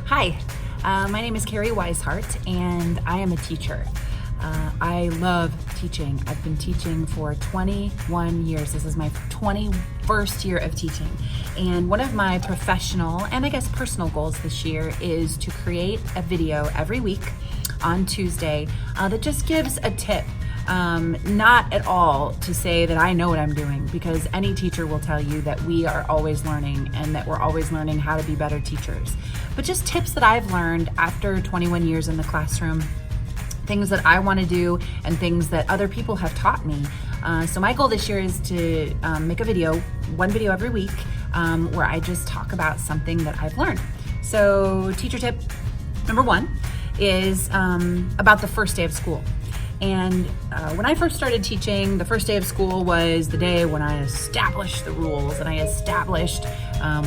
Hi, my name is Carrie Weishart, and I am a teacher. I love teaching. I've been teaching for 21 years. This is my 21st year of teaching. And one of my professional and I guess personal goals this year is to create a video every week on Tuesday that just gives a tip. Not at all to say that I know what I'm doing, because any teacher will tell you that we are always learning and that we're always learning how to be better teachers. But just tips that I've learned after 21 years in the classroom, things that I want to do and things that other people have taught me. So my goal this year is to make a video, one video every week, where I just talk about something that I've learned. So teacher tip number 1 is about the first day of school. And when I first started teaching, the first day of school was the day when I established the rules and I established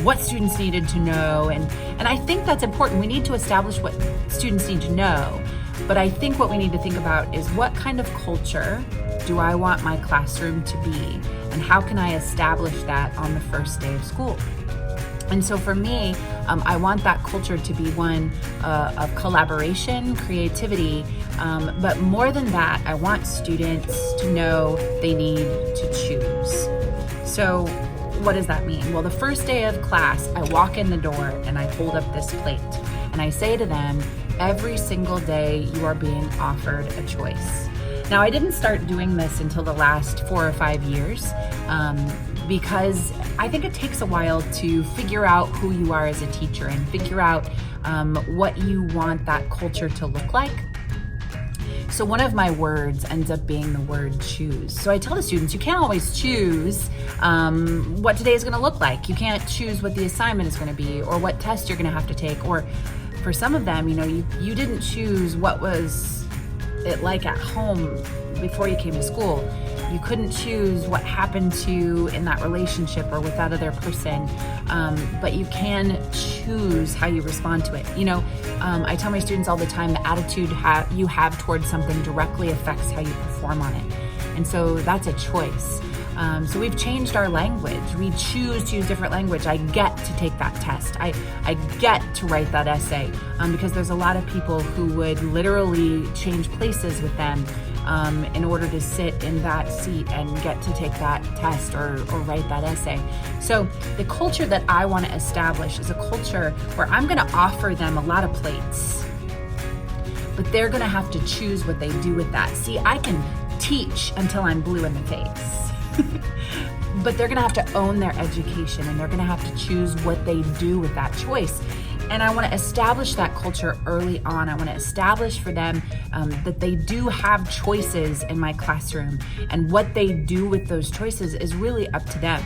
what students needed to know. And I think that's important. We need to establish what students need to know. But I think what we need to think about is, what kind of culture do I want my classroom to be? And how can I establish that on the first day of school? And so for me, I want that culture to be one of collaboration, creativity, but more than that, I want students to know they need to choose. So what does that mean? Well, the first day of class, I walk in the door and I hold up this plate and I say to them, every single day you are being offered a choice. Now, I didn't start doing this until the last 4 or 5 years, because I think it takes a while to figure out who you are as a teacher and figure out what you want that culture to look like. So one of my words ends up being the word choose. So I tell the students, you can't always choose what today is going to look like. You can't choose what the assignment is going to be or what test you're going to have to take. Or for some of them, you didn't choose what was it like at home before you came to school. You couldn't choose what happened to you in that relationship or with that other person, but you can choose how you respond to it. I tell my students all the time, the attitude you have towards something directly affects how you perform on it. And so that's a choice. So we've changed our language. We choose to use different language. I get to take that test. I get to write that essay, because there's a lot of people who would literally change places with them in order to sit in that seat and get to take that test or write that essay. So the culture that I want to establish is a culture where I'm going to offer them a lot of plates, but they're going to have to choose what they do with that. See, I can teach until I'm blue in the face. But they're going to have to own their education and they're going to have to choose what they do with that choice. And I want to establish that culture early on. I want to establish for them that they do have choices in my classroom, and what they do with those choices is really up to them.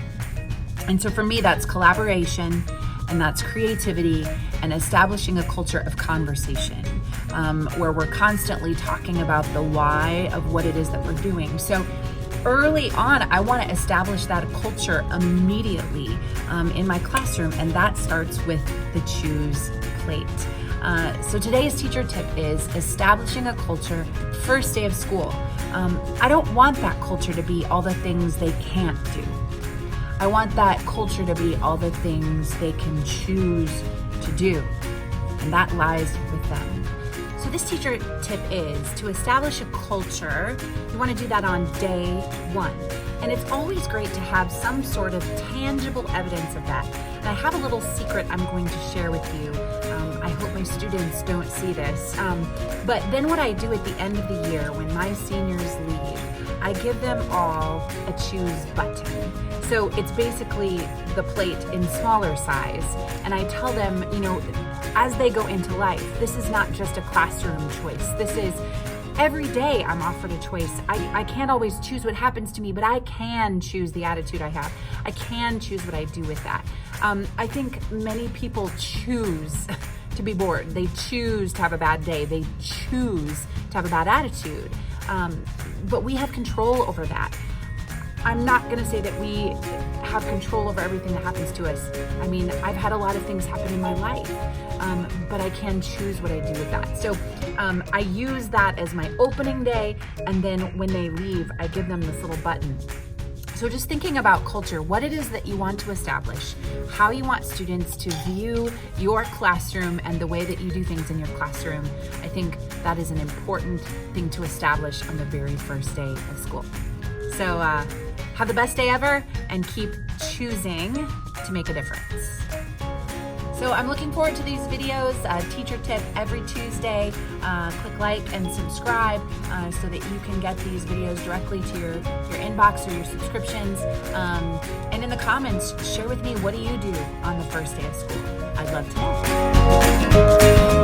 And so for me, that's collaboration and that's creativity and establishing a culture of conversation, where we're constantly talking about the why of what it is that we're doing. So early on, I want to establish that culture immediately in my classroom, and that starts with the choose plate. So today's teacher tip is establishing a culture first day of school. I don't want that culture to be all the things they can't do. I want that culture to be all the things they can choose to do, and that lies with them. So this teacher tip is to establish a culture. You want to do that on day 1. And it's always great to have some sort of tangible evidence of that. And I have a little secret I'm going to share with you. I hope my students don't see this. But then what I do at the end of the year, when my seniors leave, I give them all a choose button. So it's basically the plate in smaller size. And I tell them, as they go into life, this is not just a classroom choice. This is every day I'm offered a choice. I can't always choose what happens to me, but I can choose the attitude I have. I can choose what I do with that. I think many people choose to be bored. They choose to have a bad day. They choose to have a bad attitude. But we have control over that. I'm not going to say that we have control over everything that happens to us. I mean, I've had a lot of things happen in my life, but I can choose what I do with that. So I use that as my opening day, and then when they leave, I give them this little button. So just thinking about culture, what it is that you want to establish, how you want students to view your classroom and the way that you do things in your classroom, I think that is an important thing to establish on the very first day of school. So have the best day ever and keep choosing to make a difference. So I'm looking forward to these videos, teacher tip every Tuesday. Click like and subscribe so that you can get these videos directly to your inbox or your subscriptions. And in the comments, share with me, what do you do on the first day of school? I'd love to know.